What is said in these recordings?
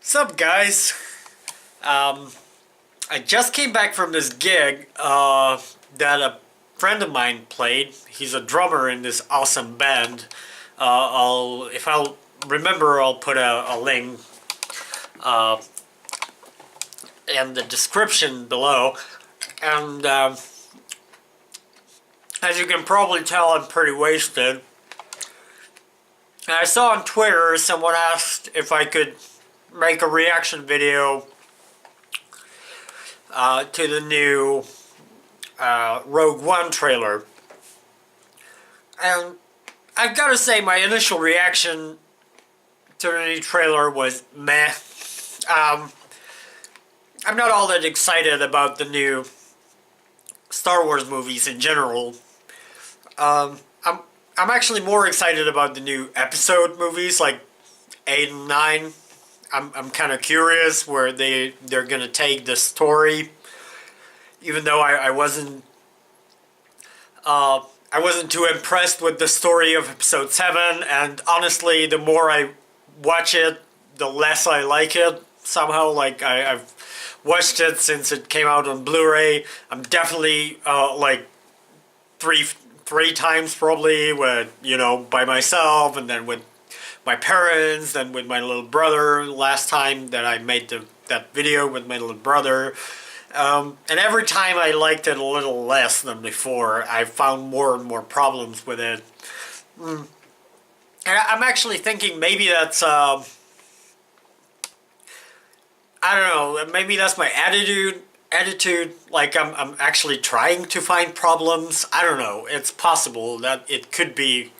Sup guys? I just came back from this gig that a friend of mine played. He's a drummer in this awesome band. If I'll remember, I'll put a link in the description below. And as you can probably tell, I'm pretty wasted. And I saw on Twitter someone asked if I could make a reaction video to the new Rogue One trailer. And I've got to say, my initial reaction to the new trailer was meh. I'm not all that excited about the new Star Wars movies in general. I'm actually more excited about the new episode movies like 8 and 9. I'm kind of curious where they're gonna take the story, even though I wasn't too impressed with the story of episode 7, and honestly, the more I watch it, the less I like it. Somehow, like I've watched it since it came out on Blu-ray. I'm definitely like three times probably with, by myself, and then with my parents, then with my little brother last time that I made that video with my little brother. And every time I liked it a little less than before. I found more and more problems with it. And I'm actually thinking maybe that's, I don't know, maybe that's my attitude, like I'm actually trying to find problems. I don't know, it's possible that it could be,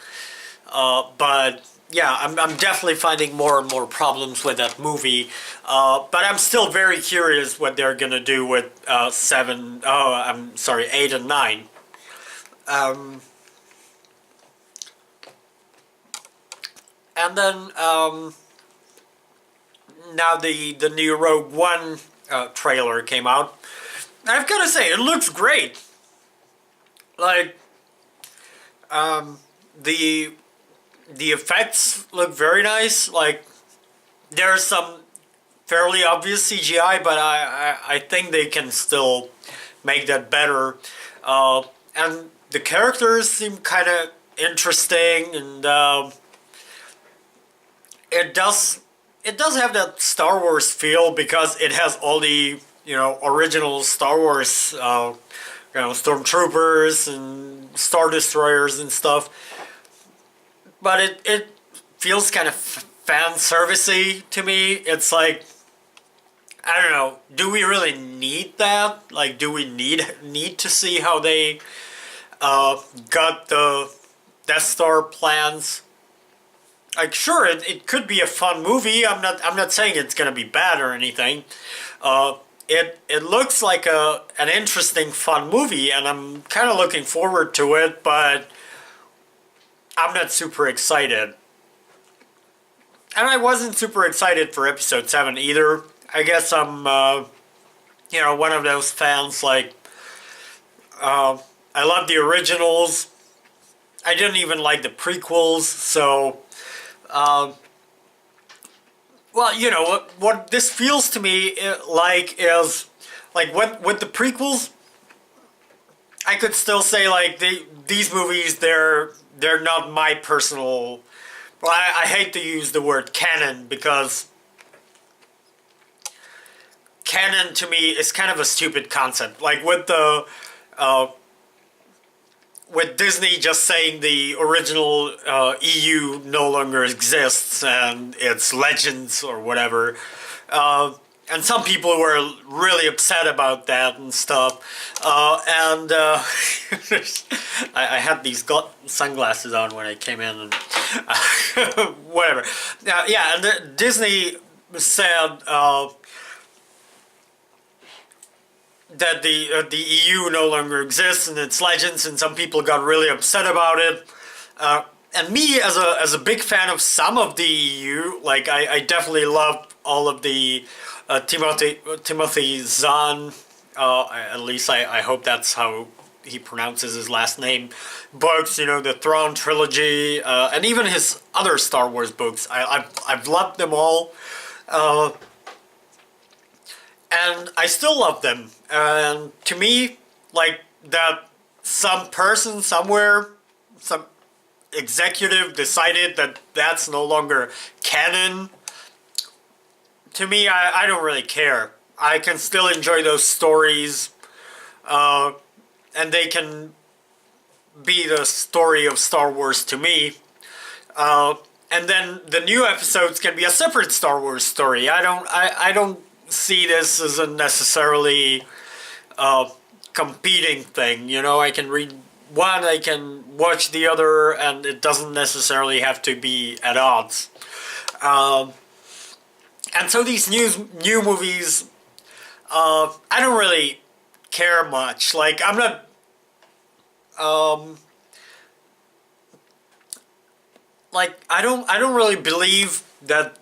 but yeah, I'm definitely finding more and more problems with that movie, but I'm still very curious what they're gonna do with 8 and 9. And then now the new Rogue One trailer came out. I've got to say, it looks great. Like, the effects look very nice. Like, there's some fairly obvious CGI, but I think they can still make that better. And the characters seem kind of interesting, and it does have that Star Wars feel because it has all the original Star Wars stormtroopers and Star Destroyers and stuff, but it feels kind of fan servicey to me. It's like, I don't know, do we really need that? Like, do we need to see how they got the Death Star plans? Like, sure, it could be a fun movie. I'm not saying it's gonna be bad or anything. It looks like an interesting, fun movie, and I'm kind of looking forward to it, but I'm not super excited. And I wasn't super excited for episode 7 either. I guess I'm, one of those fans, like, I love the originals. I didn't even like the prequels, so, well, what this feels to me like is, like, with the prequels, I could still say, like, these movies, they're not my personal, well, I hate to use the word canon, because canon to me is kind of a stupid concept. Like, with the, with Disney just saying the original EU no longer exists and it's legends or whatever, and some people were really upset about that and stuff, and I had these sunglasses on when I came in, and whatever. Yeah, and Disney said that the EU no longer exists and it's legends, and some people got really upset about it. And me, as a big fan of some of the EU, like I definitely love all of the Timothy Zahn, at least I hope that's how he pronounces his last name, books, the Thrawn trilogy, and even his other Star Wars books. I've loved them all. and I still love them. And to me, like that, some person somewhere, some executive decided that that's no longer canon. To me, I don't really care. I can still enjoy those stories, and they can be the story of Star Wars to me. And then the new episodes can be a separate Star Wars story. I don't see this as a necessarily competing thing. You know, I can read one, I can watch the other, and it doesn't necessarily have to be at odds. And so these new movies, I don't really care much. Like, I'm not. Like, I don't really believe that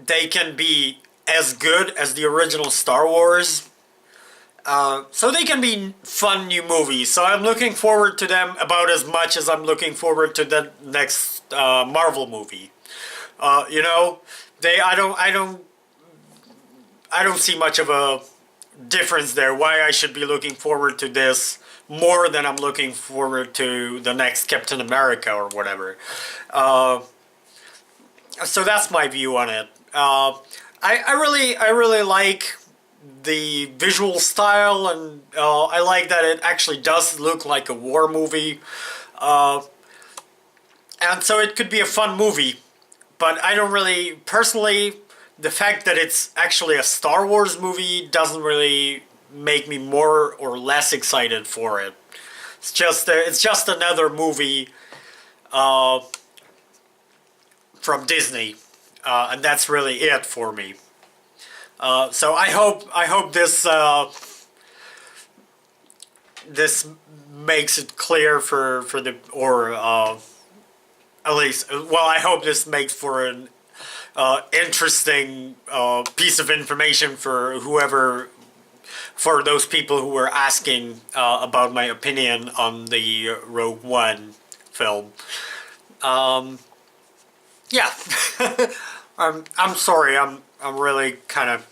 they can be as good as the original Star Wars. So they can be fun new movies. So I'm looking forward to them about as much as I'm looking forward to the next Marvel movie. You know, I don't see much of a difference there. Why I should be looking forward to this more than I'm looking forward to the next Captain America or whatever. So that's my view on it. I really like the visual style, and I like that it actually does look like a war movie. And so it could be a fun movie. But I don't really, personally, the fact that it's actually a Star Wars movie doesn't really make me more or less excited for it. It's just another movie from Disney, and that's really it for me. So I hope this this makes it clear for the, or at least, well, I hope this makes for an interesting piece of information for whoever, for those people who were asking about my opinion on the Rogue One film. Yeah, I'm sorry. I'm really kind of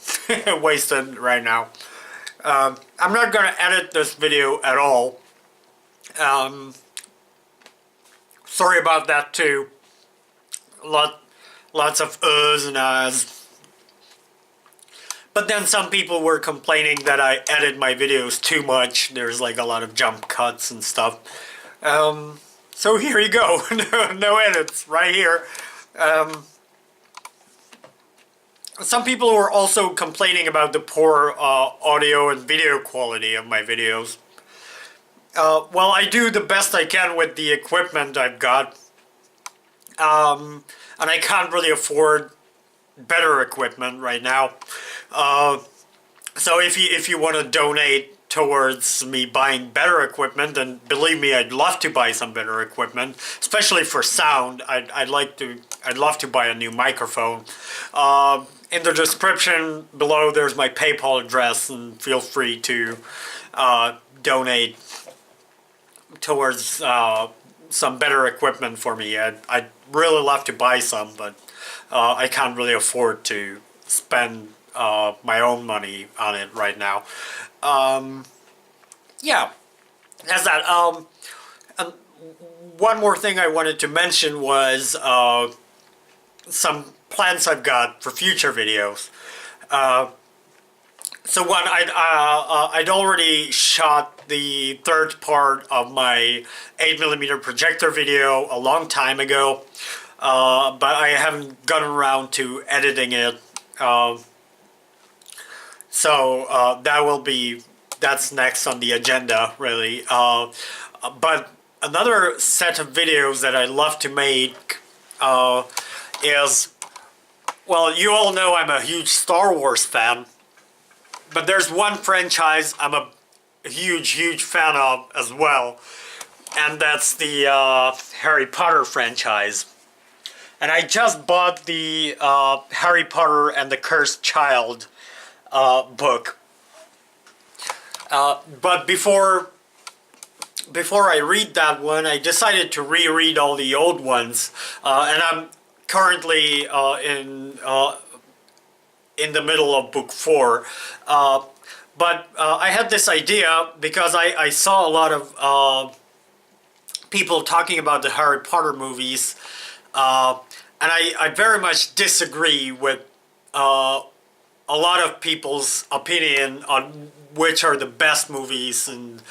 wasted right now. I'm not gonna edit this video at all. Sorry about that too. Lots of uhs and ahs. But then some people were complaining that I edit my videos too much. There's like a lot of jump cuts and stuff. So here you go. No edits right here. Some people were also complaining about the poor audio and video quality of my videos. Well, I do the best I can with the equipment I've got. And I can't really afford better equipment right now. So if you want to donate towards me buying better equipment, and believe me, I'd love to buy some better equipment, especially for sound. I'd love to buy a new microphone. In the description below, there's my PayPal address, and feel free to donate towards some better equipment for me. I'd really love to buy some, but I can't really afford to spend my own money on it right now. Yeah, that's that. And one more thing I wanted to mention was some plans I've got for future videos. So one, I'd already shot the third part of my 8mm projector video a long time ago, but I haven't gotten around to editing it. So that's next on the agenda, really. But another set of videos that I love to make is, well, you all know I'm a huge Star Wars fan, but there's one franchise I'm a huge fan of as well, and that's the Harry Potter franchise. And I just bought the Harry Potter and the Cursed Child book. But before I read that one, I decided to reread all the old ones, and I'm currently in the middle of book 4. But I had this idea because I saw a lot of people talking about the Harry Potter movies, and I very much disagree with a lot of people's opinion on which are the best movies and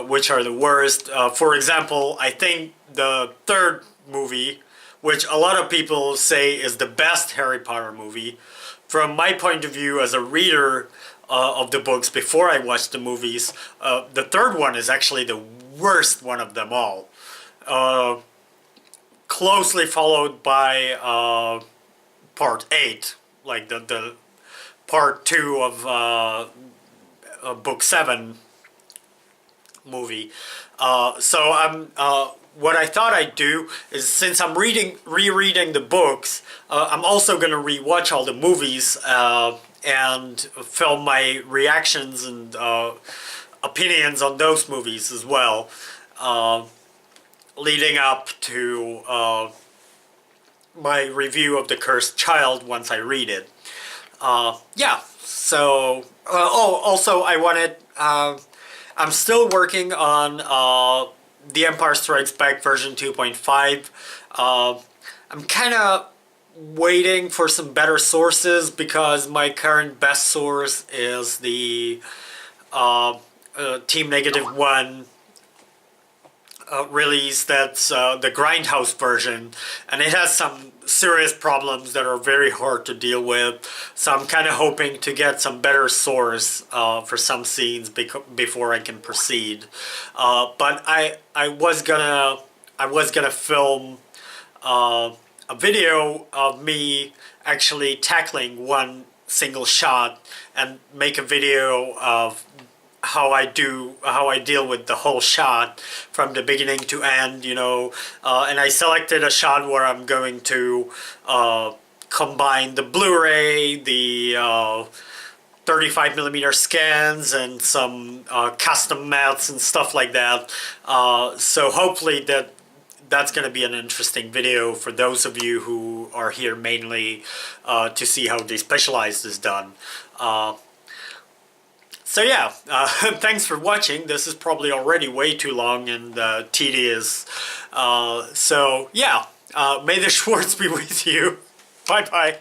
which are the worst. For example, I think the third movie, which a lot of people say is the best Harry Potter movie, from my point of view as a reader of the books before I watched the movies, the third one is actually the worst one of them all. Closely followed by part 8, like the part 2 of book 7 movie. So what I thought I'd do is, since I'm rereading the books, I'm also going to rewatch all the movies and film my reactions and opinions on those movies as well, leading up to my review of The Cursed Child once I read it. Yeah, so... also I wanted... I'm still working on The Empire Strikes Back version 2.5. I'm kind of waiting for some better sources because my current best source is the Team Negative One release. That's the Grindhouse version, and it has some serious problems that are very hard to deal with, so I'm kind of hoping to get some better source for some scenes before I can proceed. But I was gonna film a video of me actually tackling one single shot and make a video of how I deal with the whole shot from the beginning to end, you know, and I selected a shot where I'm going to combine the Blu-ray, the 35mm scans, and some custom mats and stuff like that. So hopefully that's going to be an interesting video for those of you who are here mainly to see how Despecialized is done. So yeah, thanks for watching. This is probably already way too long and tedious. So yeah, may the Schwartz be with you. Bye bye.